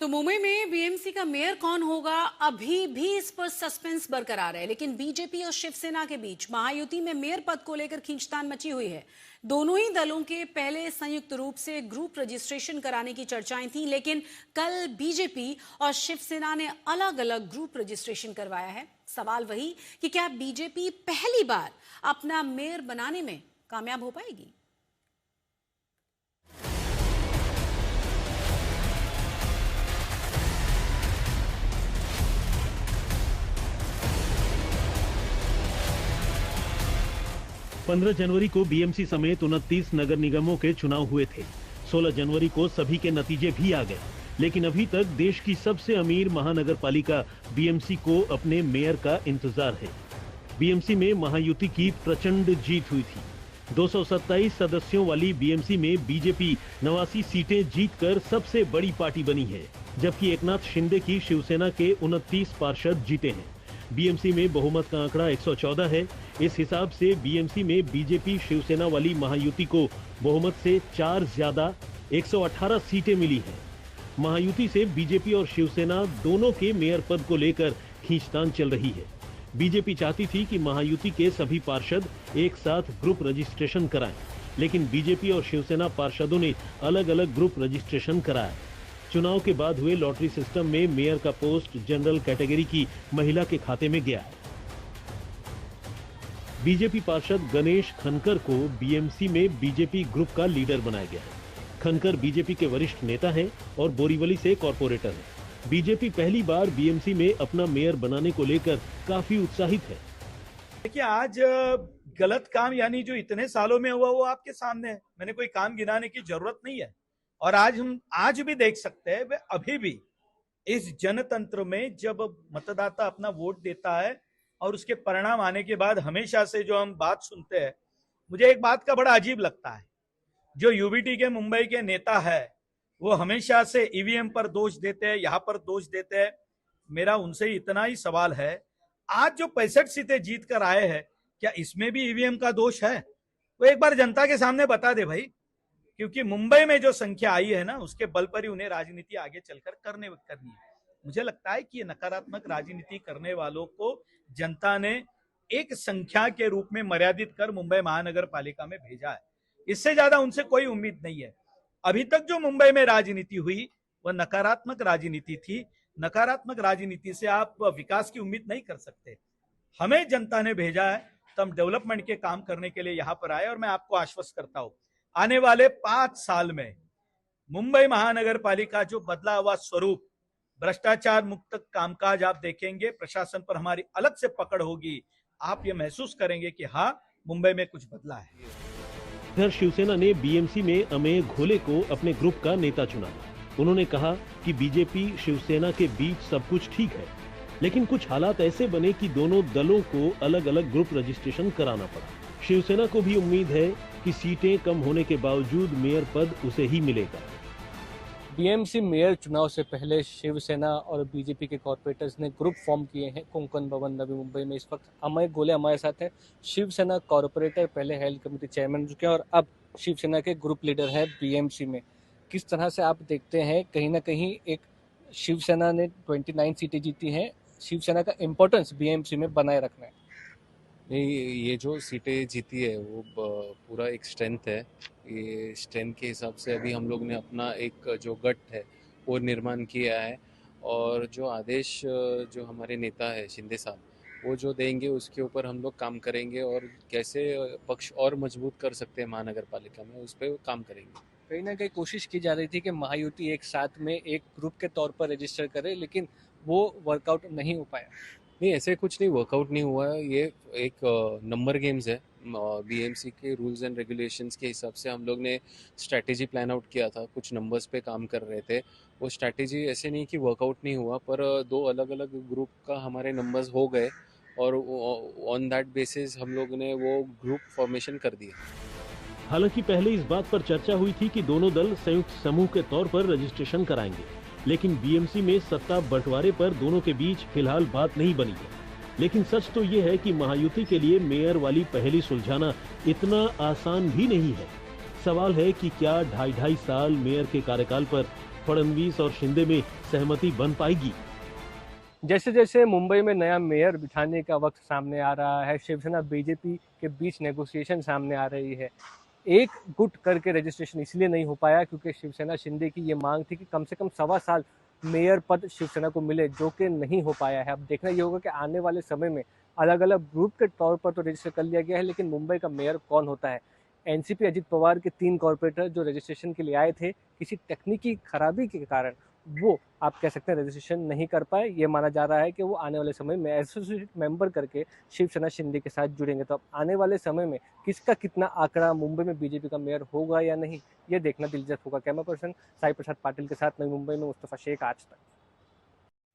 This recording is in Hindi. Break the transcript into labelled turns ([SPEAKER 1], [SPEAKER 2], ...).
[SPEAKER 1] तो मुंबई में बीएमसी का मेयर कौन होगा, अभी भी इस पर सस्पेंस बरकरार है। लेकिन बीजेपी और शिवसेना के बीच महायुति में मेयर पद को लेकर खींचतान मची हुई है। दोनों ही दलों के पहले संयुक्त रूप से ग्रुप रजिस्ट्रेशन कराने की चर्चाएं थीं, लेकिन कल बीजेपी और शिवसेना ने अलग अलग ग्रुप रजिस्ट्रेशन करवाया है। सवाल वही कि क्या बीजेपी पहली बार अपना मेयर बनाने में कामयाब हो पाएगी।
[SPEAKER 2] पंद्रह जनवरी को बीएमसी समेत 29 नगर निगमों के चुनाव हुए थे। 16 जनवरी को सभी के नतीजे भी आ गए, लेकिन अभी तक देश की सबसे अमीर महानगर पालिका बीएमसी को अपने मेयर का इंतजार है। बीएमसी में महायुति की प्रचंड जीत हुई थी। 227 सदस्यों वाली बीएमसी में बीजेपी 89 सीटें जीतकर सबसे बड़ी पार्टी बनी है, जबकि एकनाथ शिंदे की शिवसेना के 29 पार्षद जीते हैं। बीएमसी में बहुमत का आंकड़ा 114 है। इस हिसाब से बीएमसी में बीजेपी शिवसेना वाली महायुति को बहुमत से 4 ज्यादा 118 सीटें मिली हैं। महायुति से बीजेपी और शिवसेना दोनों के मेयर पद को लेकर खींचतान चल रही है। बीजेपी चाहती थी कि महायुति के सभी पार्षद एक साथ ग्रुप रजिस्ट्रेशन कराएं, लेकिन बीजेपी और शिवसेना पार्षदों ने अलग अलग ग्रुप रजिस्ट्रेशन कराया। चुनाव के बाद हुए लॉटरी सिस्टम में मेयर का पोस्ट जनरल कैटेगरी की महिला के खाते में गया है। बीजेपी पार्षद गणेश खनकर को बीएमसी में बीजेपी ग्रुप का लीडर बनाया गया है। खनकर बीजेपी के वरिष्ठ नेता हैं और बोरीवली से कॉर्पोरेटर हैं। बीजेपी पहली बार बीएमसी में अपना मेयर बनाने को लेकर काफी उत्साहित है।
[SPEAKER 3] देखिए, आज गलत काम यानी जो इतने सालों में हुआ वो आपके सामने है। मैंने कोई काम गिनाने की जरूरत नहीं है। और हम आज भी देख सकते हैं, वे अभी भी इस जनतंत्र में जब मतदाता अपना वोट देता है और उसके परिणाम आने के बाद हमेशा से जो हम बात सुनते हैं, मुझे एक बात का बड़ा अजीब लगता है। जो यूबीटी के मुंबई के नेता है वो हमेशा से ईवीएम पर दोष देते हैं, यहां पर दोष देते हैं। मेरा उनसे इतना ही सवाल है, आज जो 65 सीटें जीत कर आए हैं, क्या इसमें भी ईवीएम का दोष है? वो एक बार जनता के सामने बता दे भाई, क्योंकि मुंबई में जो संख्या आई है ना, उसके बल पर ही उन्हें राजनीति आगे चलकर करनी है। मुझे लगता है कि ये नकारात्मक राजनीति करने वालों को जनता ने एक संख्या के रूप में मर्यादित कर मुंबई महानगर पालिका में भेजा है। इससे ज्यादा उनसे कोई उम्मीद नहीं है। अभी तक जो मुंबई में राजनीति हुई वह नकारात्मक राजनीति थी। नकारात्मक राजनीति से आप विकास की उम्मीद नहीं कर सकते। हमें जनता ने भेजा है तो हम डेवलपमेंट के काम करने के लिए यहाँ पर आए। और मैं आपको आश्वस्त करता हूँ, आने वाले 5 साल में मुंबई महानगर पालिका जो बदला हुआ स्वरूप, भ्रष्टाचार मुक्त कामकाज आप देखेंगे। प्रशासन पर हमारी अलग से पकड़ होगी। आप ये महसूस करेंगे कि हाँ, मुंबई में कुछ बदला है।
[SPEAKER 2] इधर शिवसेना ने बीएमसी में अमेय घोले को अपने ग्रुप का नेता चुना। उन्होंने कहा कि बीजेपी शिवसेना के बीच सब कुछ ठीक है, लेकिन कुछ हालात ऐसे बने कि दोनों दलों को अलग अलग ग्रुप रजिस्ट्रेशन कराना पड़ा। शिवसेना को भी उम्मीद है कि सीटें कम होने के बावजूद मेयर पद उसे ही मिलेगा।
[SPEAKER 4] बीएमसी मेयर चुनाव से पहले शिवसेना और बीजेपी के कॉर्पोरेटर्स ने ग्रुप फॉर्म किए हैं कोंकण भवन नवी मुंबई में। इस वक्त अमय गोले हमारे साथ है। शिवसेना कॉर्पोरेटर, पहले हेल्थ कमेटी चेयरमैन चुके हैं और अब शिवसेना के ग्रुप लीडर हैं बीएमसी में। किस तरह से आप देखते हैं, कहीं ना कहीं एक शिवसेना ने 29 सीटें जीती हैं, शिवसेना का इम्पोर्टेंस बीएमसी में बनाए रखना है?
[SPEAKER 5] नहीं, ये जो सीटें जीती है वो पूरा एक स्ट्रेंथ है। ये स्ट्रेंथ के हिसाब से अभी हम लोग ने अपना एक जो गट है वो निर्माण किया है। और जो आदेश जो हमारे नेता है शिंदे साहब, वो जो देंगे उसके ऊपर हम लोग काम करेंगे और कैसे पक्ष और मजबूत कर सकते हैं महानगर पालिका में, उस पर काम करेंगे।
[SPEAKER 4] कहीं ना कहीं कोशिश की जा रही थी कि महायुति एक साथ में एक ग्रुप के तौर पर रजिस्टर करे, लेकिन वो वर्कआउट नहीं हो पाया।
[SPEAKER 5] नहीं, ऐसे कुछ नहीं, वर्कआउट नहीं हुआ है। ये एक नंबर गेम्स है। बीएमसी के रूल्स एंड रेगुलेशंस के हिसाब से हम लोग ने स्ट्रैटेजी प्लान आउट किया था, कुछ नंबर्स पे काम कर रहे थे। वो स्ट्रैटेजी ऐसे नहीं कि वर्कआउट नहीं हुआ, पर 2 अलग अलग ग्रुप का हमारे नंबर्स हो गए और ऑन दैट बेसिस हम लोग ने वो ग्रुप फॉर्मेशन कर दिया।
[SPEAKER 2] हालांकि पहले इस बात पर चर्चा हुई थी कि दोनों दल संयुक्त समूह के तौर पर रजिस्ट्रेशन कराएंगे, लेकिन बीएमसी में सत्ता बंटवारे पर दोनों के बीच फिलहाल बात नहीं बनी है। लेकिन सच तो ये है कि महायुति के लिए मेयर वाली पहेली सुलझाना इतना आसान भी नहीं है। सवाल है कि क्या 2.5 साल मेयर के कार्यकाल पर फडणवीस और शिंदे में सहमति बन पाएगी?
[SPEAKER 4] जैसे जैसे मुंबई में नया मेयर बिठाने का वक्त सामने आ रहा है, शिवसेना बीजेपी के बीच नेगोशिएशन सामने आ रही है। एक गुट करके रजिस्ट्रेशन इसलिए नहीं हो पाया क्योंकि शिवसेना शिंदे की ये मांग थी कि कम से कम 1.25 साल मेयर पद शिवसेना को मिले, जो कि नहीं हो पाया है। अब देखना ये होगा कि आने वाले समय में अलग अलग ग्रुप के तौर पर तो रजिस्टर कर लिया गया है, लेकिन मुंबई का मेयर कौन होता है? एनसीपी अजित पवार के 3 कॉर्पोरेटर जो रजिस्ट्रेशन के लिए आए थे, किसी तकनीकी खराबी के कारण वो आप कह सकते हैं रजिस्ट्रेशन नहीं कर पाए। ये माना जा रहा है कि वो आने वाले समय में एसोसिएट मेंबर करके शिवसेना शिंदे के साथ जुड़ेंगे। तो अब आने वाले समय में किसका कितना आंकड़ा मुंबई में बीजेपी का मेयर होगा या नहीं, ये देखना दिलचस्प होगा। कैमरा पर्सन साई प्रसाद पाटिल के साथ नई मुंबई में मुस्तफा शेख, आज तक।